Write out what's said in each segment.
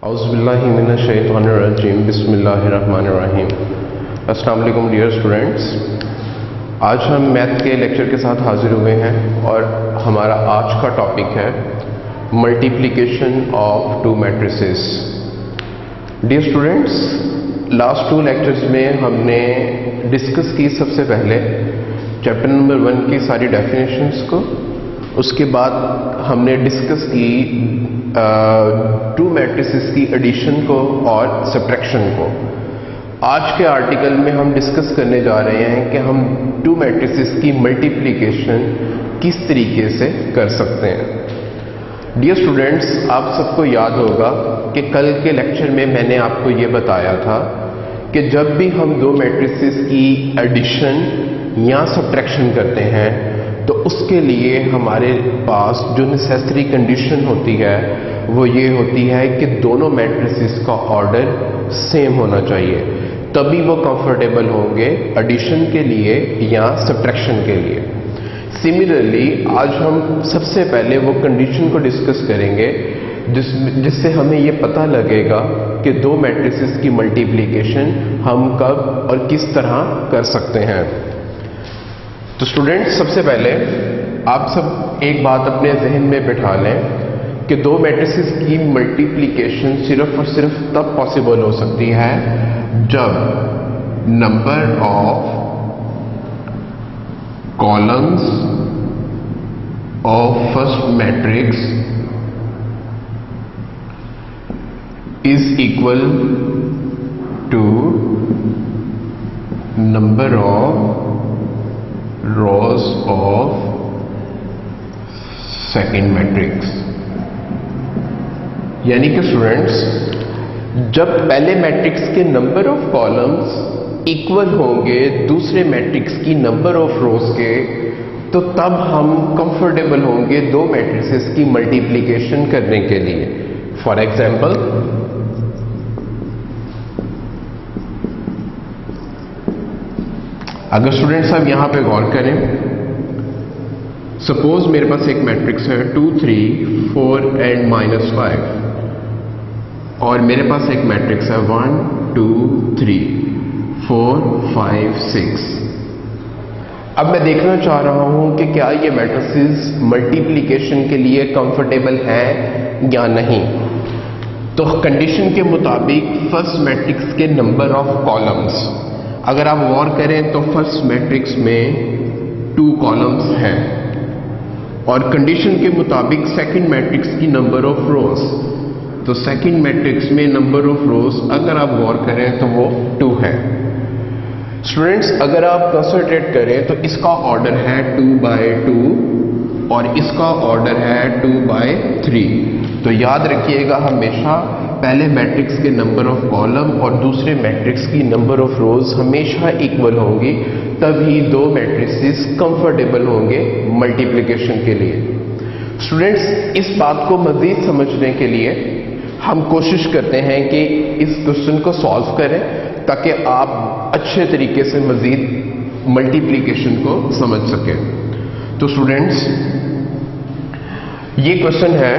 औज़ुबिल्लाहिमिनश्शैतानिर्रजीम बिस्मिल्लाहिर्रहमानिर्रहीम। अस्सलाम वालेकुम डियर स्टूडेंट्स, आज हम मैथ के लेक्चर के साथ हाजिर हुए हैं और हमारा आज का टॉपिक है multiplication of two matrices. Dear students, last two lectures में हमने डिस्कस की सबसे पहले चैप्टर नंबर 1 की सारी डेफिनेशंस को, उसके बाद हमने डिस्कस की टू मैट्रिसेस की एडिशन को और सब्ट्रैक्शन को। आज के आर्टिकल में हम डिस्कस करने जा रहे हैं कि हम टू मैट्रिसेस की मल्टीप्लिकेशन किस तरीके से कर सकते हैं। डियर स्टूडेंट्स, आप सबको याद होगा कि कल के लेक्चर में मैंने आपको ये बताया था कि जब भी हम दो मैट्रिसेस की एडिशन या सब्ट्रैक्शन करते हैं तो उसके लिए हमारे पास जो नेसेसरी कंडीशन होती है वो ये होती है कि दोनों मैट्रिसेस का ऑर्डर सेम होना चाहिए, तभी वो कंफर्टेबल होंगे एडिशन के लिए या सब्ट्रैक्शन के लिए। सिमिलरली आज हम सबसे पहले वो कंडीशन को डिस्कस करेंगे जिससे हमें ये पता लगेगा कि दो मैट्रिसेस की मल्टीप्लिकेशन हम कब और किस तरह कर सकते हैं। तो स्टूडेंट्स, सबसे पहले आप सब एक बात अपने जहन में बिठा लें कि दो मैट्रिसेस की मल्टीप्लिकेशन सिर्फ और सिर्फ तब पॉसिबल हो सकती है जब number of columns of first matrix is equal to number of rows of second matrix। यानी कि स्टूडेंट्स, जब पहले मैट्रिक्स के नंबर ऑफ कॉलम्स इक्वल होंगे दूसरे मैट्रिक्स की नंबर ऑफ रोज के, तो तब हम कंफर्टेबल होंगे दो मैट्रिसेस की मल्टीप्लिकेशन करने के लिए। फॉर एग्जाम्पल, अगर स्टूडेंट्स आप यहां पे गौर करें, सपोज मेरे पास एक मैट्रिक्स है 2 3 4 एंड -5 और मेरे पास एक मैट्रिक्स है 1 2 3 4 5 6। अब मैं देखना चाह रहा हूं कि क्या ये मैट्रिसेस मल्टीप्लिकेशन के लिए कंफर्टेबल है या नहीं। तो कंडीशन के मुताबिक फर्स्ट मैट्रिक्स के नंबर ऑफ कॉलम्स, अगर आप गौर करें तो फर्स्ट मैट्रिक्स में 2 कॉलम्स हैं और कंडीशन के मुताबिक सेकंड मैट्रिक्स की नंबर ऑफ रोज, तो सेकंड मैट्रिक्स में नंबर ऑफ रोज अगर आप गौर करें तो वो 2 है। स्टूडेंट्स, अगर आप कंसंट्रेट करें तो इसका ऑर्डर है 2/2 और इसका ऑर्डर है 2/3। तो याद रखिएगा, हमेशा पहले मैट्रिक्स के नंबर ऑफ कॉलम और दूसरे मैट्रिक्स की नंबर ऑफ रोज हमेशा इक्वल होंगी, तभी दो मैट्रिसेस कंफर्टेबल होंगे मल्टीप्लिकेशन के लिए। स्टूडेंट्स, इस बात को मजीद समझने के लिए हम कोशिश करते हैं कि इस क्वेश्चन को सॉल्व करें ताकि आप अच्छे तरीके से मजीद मल्टीप्लिकेशन को समझ सकें। तो स्टूडेंट्स, ये क्वेश्चन है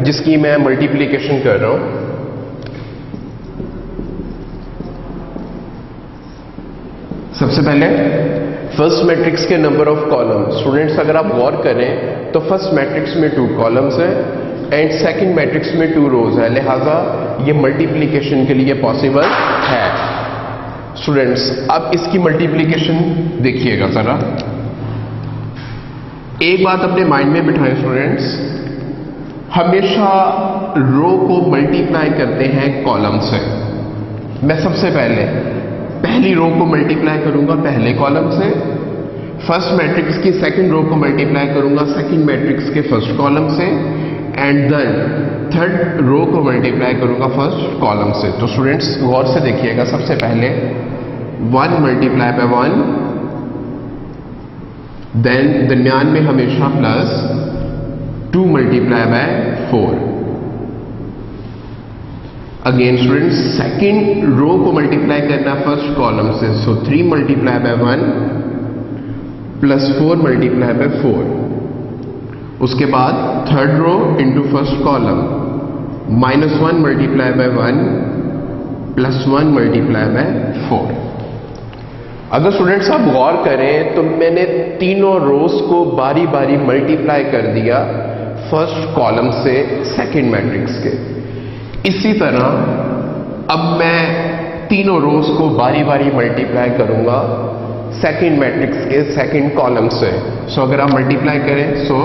जिसकी मैं मल्टीप्लिकेशन कर रहा हूं। सबसे पहले फर्स्ट मैट्रिक्स के नंबर ऑफ कॉलम। स्टूडेंट्स, अगर आप गौर करें तो फर्स्ट मैट्रिक्स में 2 कॉलम्स है एंड सेकंड मैट्रिक्स में 2 रोज है, लिहाजा ये मल्टीप्लिकेशन के लिए पॉसिबल है। स्टूडेंट्स, अब इसकी मल्टीप्लिकेशन देखिएगा जरा। एक बात अपने माइंड में बिठाएं स्टूडेंट्स, हमेशा रो को मल्टीप्लाई करते हैं कॉलम से। मैं सबसे पहले पहली रो को मल्टीप्लाई करूंगा पहले कॉलम से, फर्स्ट मैट्रिक्स की सेकंड रो को मल्टीप्लाई करूंगा सेकंड मैट्रिक्स के फर्स्ट कॉलम से, एंड देन थर्ड रो को मल्टीप्लाई करूंगा फर्स्ट कॉलम से। तो स्टूडेंट्स गौर से देखिएगा, सबसे पहले 1 मल्टीप्लाई बाय 1, देन दरमियान में हमेशा plus 2 multiply by 4। Again students, second row को मल्टीप्लाई करना फर्स्ट कॉलम से, so 3 multiply by 1 plus 4 multiply by 4। उसके बाद third row into first column, -1 multiply by 1 +1 multiply by 4। अगर स्टूडेंट्स आप गौर करें तो मैंने तीनों रोज को बारी बारी मल्टीप्लाई कर दिया फर्स्ट कॉलम से सेकंड मैट्रिक्स के। इसी तरह अब मैं तीनों रोज को बारी बारी मल्टीप्लाई करूंगा सेकंड मैट्रिक्स के सेकंड कॉलम से। सो अगर आप मल्टीप्लाई करें so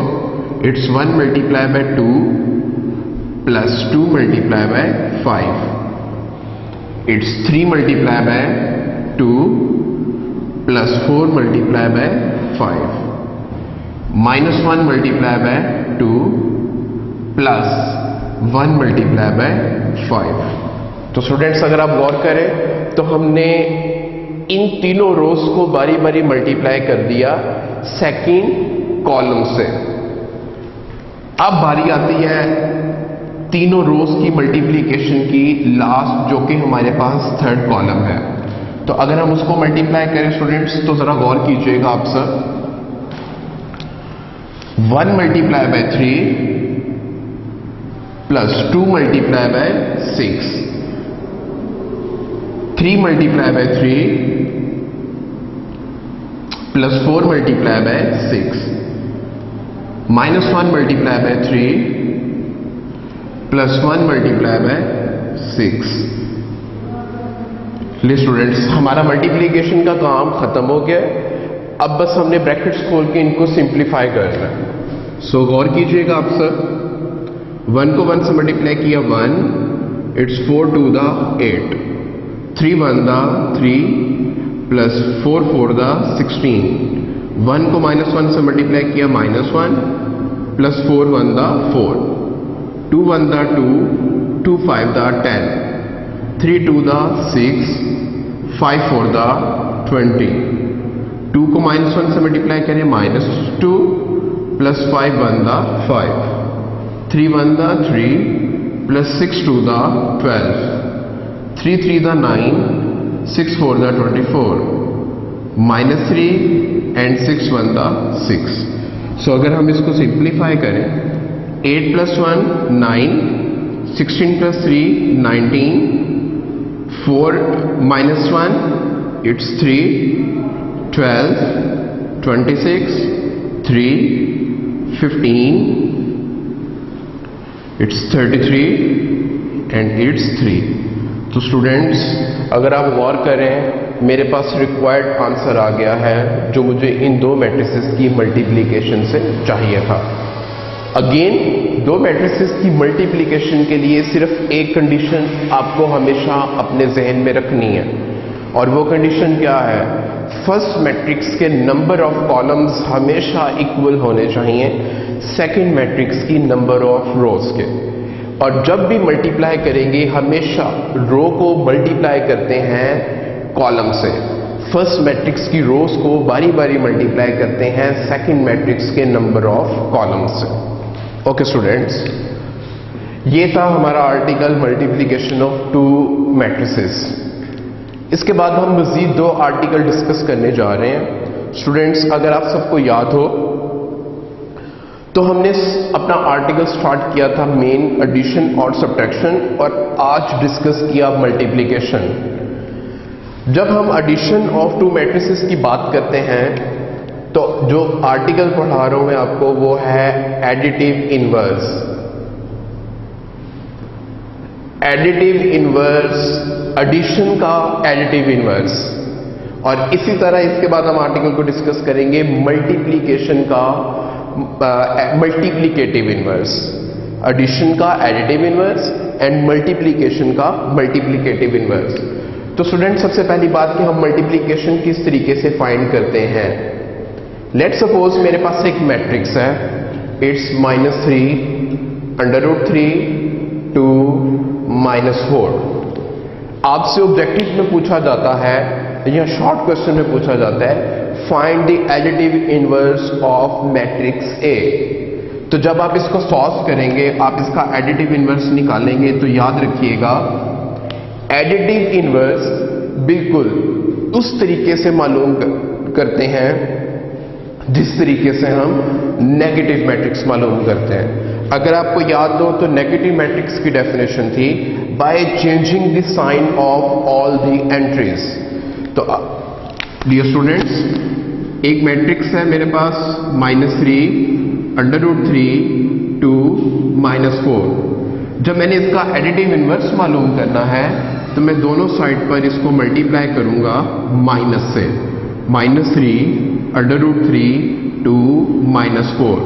it's 1 multiply by 2 plus 2 multiply bye 5, it's 3 multiply by 2 plus 4 multiply bye 5, -1 multiply by 2 plus 1 multiply bye 5। तो स्टूडेंट्स अगर आप गौर करें तो हमने इन तीनों रोज को बारी बारी मल्टीप्लाई कर दिया सेकंड कॉलम से। अब बारी आती है तीनों रोज की मल्टीप्लिकेशन की लास्ट, जो कि हमारे पास थर्ड कॉलम है। तो अगर हम उसको मल्टीप्लाई करें स्टूडेंट्स तो जरा गौर कीजिएगा आप सब। 1 multiply bye 3 plus 2 multiply bye 6, 3 multiply bye 3 plus 4 multiply bye 6, -1 multiply bye 3 plus 1 multiply bye 6। ले स्टूडेंट्स हमारा मल्टीप्लिकेशन का काम खत्म हो गया। अब बस हमने ब्रैकेट्स खोल के इनको सिंप्लीफाई करना है। सो गौर कीजिएगा आप सब। 1 को 1 से मल्टीप्लाई किया 1, it's 4 2 the 8, 3 1 the 3 plus 4 4 the 16, 1 को -1 से मल्टीप्लाई किया -1 plus 4 1 the 4, 2 1 the 2, 2 5 the 10, 3 2 the 6, 5 4 the 20, 2 को -1 से मल्टीप्लाई करें -2 plus 5 1 the 5, 3 1 the 3 plus 6 2 the 12, 3 3 the 9, 6 4 the 24, -3 and 6 1 the 6। सो अगर हम इसको सिंप्लीफाई करें 8 plus 1 9, 16 plus 3 19, 4 -1 it's 3, 12, 26, 3, 15, it's 33 and it's 3। तो स्टूडेंट्स अगर आप गौर करें मेरे पास रिक्वायर्ड आंसर आ गया है जो मुझे इन दो मैट्रिसेस की मल्टीप्लिकेशन से चाहिए था। अगेन दो मैट्रिसेस की मल्टीप्लिकेशन के लिए सिर्फ एक कंडीशन आपको हमेशा अपने जहन में रखनी है, और वो कंडीशन क्या है? फर्स्ट मैट्रिक्स के नंबर ऑफ कॉलम्स हमेशा इक्वल होने चाहिए सेकंड मैट्रिक्स की नंबर ऑफ रोज के। और जब भी मल्टीप्लाई करेंगे हमेशा रो को मल्टीप्लाई करते हैं कॉलम से। फर्स्ट मैट्रिक्स की रोज को बारी बारी मल्टीप्लाई करते हैं सेकंड मैट्रिक्स के नंबर ऑफ कॉलम्स से। ओके स्टूडेंट्स, ये था हमारा article multiplication of two matrices. इसके बाद हम मजीद दो आर्टिकल डिस्कस करने जा रहे हैं। स्टूडेंट्स अगर आप सबको याद हो तो हमने अपना आर्टिकल स्टार्ट किया था मेन एडिशन और सब्ट्रैक्शन, और आज डिस्कस किया मल्टीप्लिकेशन। जब हम एडिशन ऑफ टू मैट्रिसेस की बात करते हैं तो जो आर्टिकल पढ़ा रहा हूं मैं आपको वो है additive inverse. Additive inverse, addition का एडिटिव इनवर्स, और इसी तरह इसके बाद हम आर्टिकल को डिस्कस करेंगे मल्टीप्लिकेशन का मल्टीप्लिकेटिव इनवर्स। एडिशन का एडिटिव इनवर्स एंड मल्टीप्लिकेशन का मल्टीप्लिकेटिव इनवर्स। तो स्टूडेंट सबसे पहली बात कि हम मल्टीप्लिकेशन किस तरीके से फाइंड करते हैं। लेट सपोज मेरे पास एक मैट्रिक्स है, इट्स -3 √3 2 -4। आपसे ऑब्जेक्टिव में पूछा जाता है या शॉर्ट क्वेश्चन में पूछा जाता है find the additive inverse of matrix A. तो जब आप इसको सॉल्व करेंगे, आप इसका एडिटिव इनवर्स निकालेंगे, तो याद रखिएगा एडिटिव इनवर्स बिल्कुल उस तरीके से मालूम करते हैं जिस तरीके से हम नेगेटिव मैट्रिक्स मालूम करते हैं। अगर आपको याद हो तो नेगेटिव मैट्रिक्स की डेफिनेशन थी by changing the sign of all the entries. तो डियर स्टूडेंट्स, एक मैट्रिक्स है मेरे पास -3 √3 2 -4। जब मैंने इसका एडिटिव इनवर्स मालूम करना है तो मैं दोनों साइड पर इसको मल्टीप्लाई करूंगा माइनस से, -3 √3 2 -4।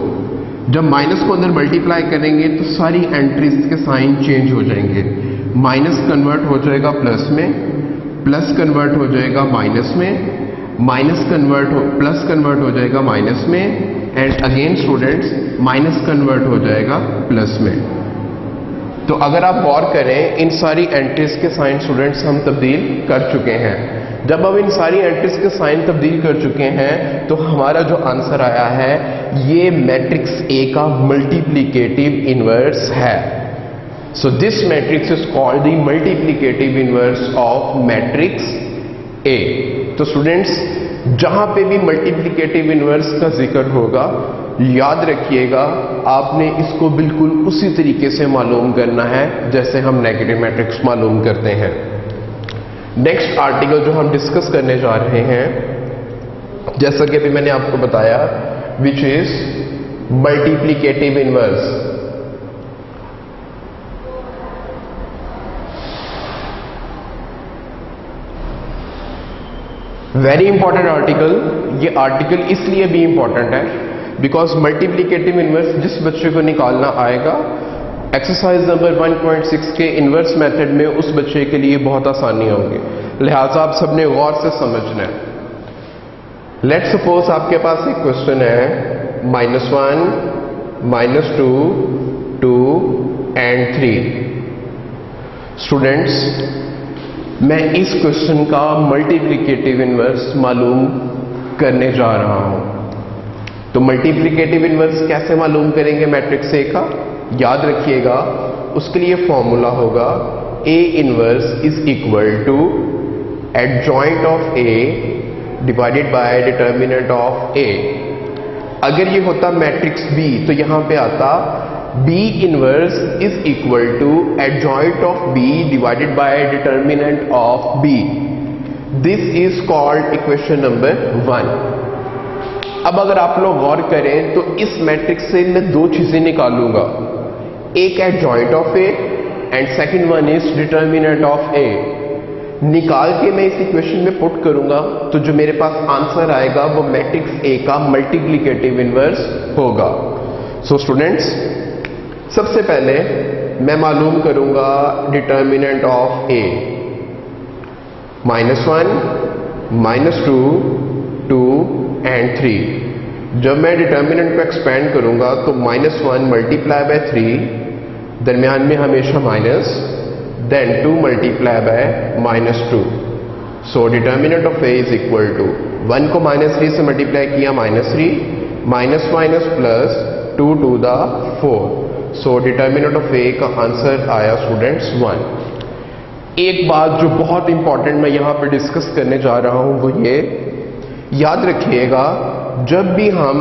जब माइनस को अंदर मल्टीप्लाई करेंगे तो सारी एंट्रीज के साइन चेंज हो जाएंगे। माइनस कन्वर्ट हो जाएगा प्लस में, प्लस कन्वर्ट हो जाएगा माइनस में, प्लस कन्वर्ट हो जाएगा माइनस में, and again students minus convert हो जाएगा प्लस में। तो अगर आप गौर करें इन सारी एंट्रीज के साइन स्टूडेंट्स हम तब्दील कर चुके हैं। जब हम इन सारी एंट्रीज के साइन तब्दील कर चुके हैं तो हमारा जो आंसर आया है ये मैट्रिक्स ए का मल्टीप्लिकेटिव इनवर्स है। So this matrix is called the multiplicative inverse of matrix A. तो स्टूडेंट्स, जहां पे भी मल्टीप्लिकेटिव इनवर्स का जिक्र होगा याद रखिएगा आपने इसको बिल्कुल उसी तरीके से मालूम करना है जैसे हम नेगेटिव मैट्रिक्स मालूम करते हैं। नेक्स्ट आर्टिकल जो हम डिस्कस करने जा रहे हैं, जैसा कि अभी मैंने आपको बताया, which is multiplicative inverse. Very important article. ये आर्टिकल इसलिए भी इंपॉर्टेंट है बिकॉज मल्टीप्लिकेटिव इनवर्स जिस बच्चे को निकालना आएगा एक्सरसाइज नंबर 1.6 के इनवर्स मेथड में उस बच्चे के लिए बहुत आसानी होगी, लिहाजा आप सबने गौर से समझना है। लेट्स सपोज आपके पास एक क्वेश्चन है -1 -2 2 एंड 3। स्टूडेंट्स, मैं इस क्वेश्चन का मल्टीप्लिकेटिव इनवर्स मालूम करने जा रहा हूं। तो मल्टीप्लिकेटिव इनवर्स कैसे मालूम करेंगे मैट्रिक्स ए का? याद रखिएगा उसके लिए फॉर्मूला होगा A inverse is equal to adjoint of A divided by determinant of A। अगर ये होता मैट्रिक्स B तो यहां पे आता B inverse is equal to adjoint of B divided by determinant of B। This is called equation number 1। अब अगर आप लोग गौर करें तो इस मैट्रिक्स से मैं दो चीजें निकालूंगा, एक adjoint of A and second one is determinant of A. निकाल के मैं इस इक्वेशन में पुट करूंगा तो जो मेरे पास आंसर आएगा वो मैट्रिक्स ए का मल्टीप्लिकेटिव इनवर्स होगा। सो स्टूडेंट्स, सबसे पहले मैं मालूम करूंगा डिटर्मिनेंट ऑफ ए। -1 -2 2 एंड 3। जब मैं डिटर्मिनेंट को एक्सपेंड करूंगा तो -1 मल्टीप्लाई बाय 3, दरमियान में हमेशा minus, then 2 multiply by -2। So determinant of A is equal to 1 को -3 से मल्टीप्लाई किया -3, minus minus plus 2 to the 4। So determinant of A का आंसर आया स्टूडेंट्स 1। एक बात जो बहुत इंपॉर्टेंट मैं यहां पर डिस्कस करने जा रहा हूं वो ये याद रखिएगा, जब भी हम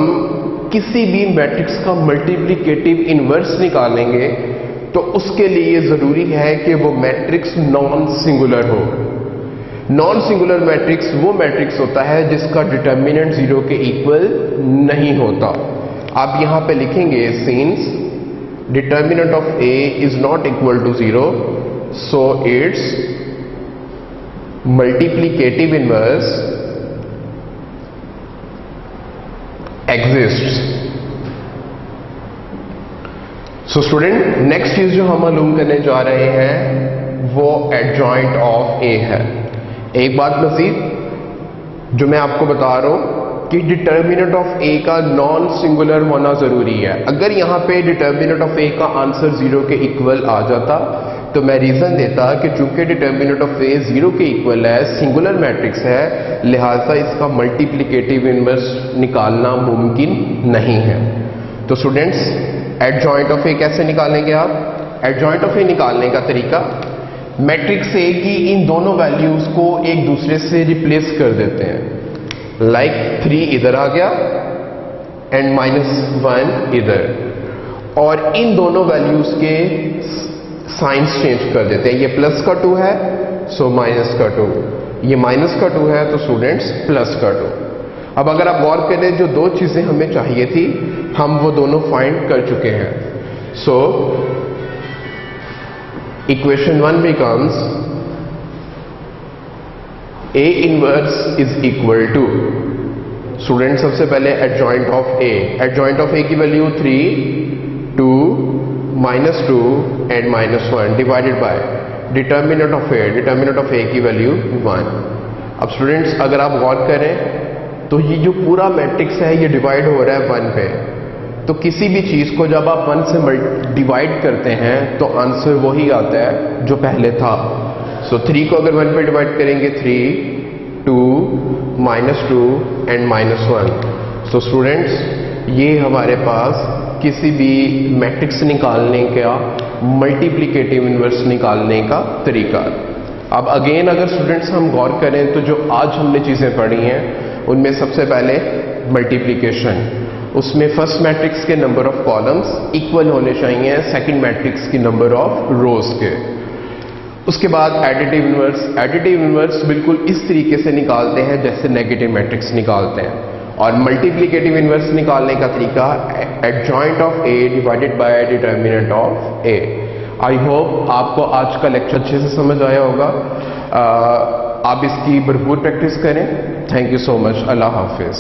किसी भी मैट्रिक्स का मल्टीप्लिकेटिव इनवर्स निकालेंगे तो उसके लिए जरूरी है कि वो मैट्रिक्स नॉन सिंगुलर हो। नॉन सिंगुलर मैट्रिक्स वो मैट्रिक्स होता है जिसका डिटर्मिनेंट 0 के इक्वल नहीं होता। आप यहां पे लिखेंगे since determinant of A is not equal to 0 so it's multiplicative inverse exists। So student, next चीज जो हम मालूम करने जा रहे हैं वो एडजॉइंट ऑफ ए है। एक बात मजीद जो मैं आपको बता रहा हूं कि डिटर्मिनेंट ऑफ ए का नॉन सिंगुलर होना जरूरी है। अगर यहां पे डिटर्मिनेंट ऑफ ए का आंसर 0 के इक्वल आ जाता तो मैं रीजन देता कि चूंकि डिटर्मिनेंट ऑफ ए 0 के इक्वल है, सिंगुलर मैट्रिक्स है, लिहाजा इसका मल्टीप्लिकेटिव इनवर्स निकालना मुमकिन नहीं है। तो स्टूडेंट्स, एडजॉइंट ऑफ ए कैसे निकालेंगे आप? एडजॉइंट ऑफ ए निकालने का तरीका, मैट्रिक्स ए की इन दोनों वैल्यूज को एक दूसरे से रिप्लेस कर देते हैं। लाइक 3 इधर आ गया एंड -1 इधर, और इन दोनों वैल्यूज के साइंस चेंज कर देते हैं। ये प्लस का 2 है सो माइनस का 2, ये माइनस का 2 है तो स्टूडेंट्स प्लस का 2। अब अगर आप गौर करें जो दो चीजें हमें चाहिए थी हम वो दोनों फाइंड कर चुके हैं। So equation 1 becomes A inverse is equal to, student सबसे पहले adjoint of A, adjoint of A की value 3, 2, -2 and -1 divided by determinant of A, determinant of A की वैल्यू 1। अब स्टूडेंट्स अगर आप गौर करें तो ये जो पूरा मैट्रिक्स है ये डिवाइड हो रहा है 1 पे, तो किसी भी चीज को जब आप 1 से डिवाइड करते हैं तो आंसर वही आता है जो पहले था। सो 3 को अगर 1 पे डिवाइड करेंगे 3, 2, -2 एंड -1। सो स्टूडेंट्स ये हमारे पास किसी भी मैट्रिक्स निकालने का मल्टीप्लिकेटिव इनवर्स निकालने का तरीका। अब अगेन अगर स्टूडेंट्स हम गौर करें तो जो आज हमने चीजें पढ़ी हैं उनमें सबसे पहले मल्टीप्लिकेशन, उसमें फर्स्ट मैट्रिक्स के नंबर ऑफ कॉलम्स इक्वल होने चाहिए सेकंड मैट्रिक्स की नंबर ऑफ रोज के। उसके बाद एडिटिव इनवर्स, एडिटिव इनवर्स बिल्कुल इस तरीके से निकालते हैं जैसे नेगेटिव मैट्रिक्स निकालते हैं। और मल्टीप्लिकेटिव इनवर्स निकालने का तरीका adjoint of A divided by determinant of A। I hope आपको आज का लेक्चर अच्छे से समझ आया होगा। आप इसकी भरपूर प्रैक्टिस करें। Thank you so much. Allah Hafiz.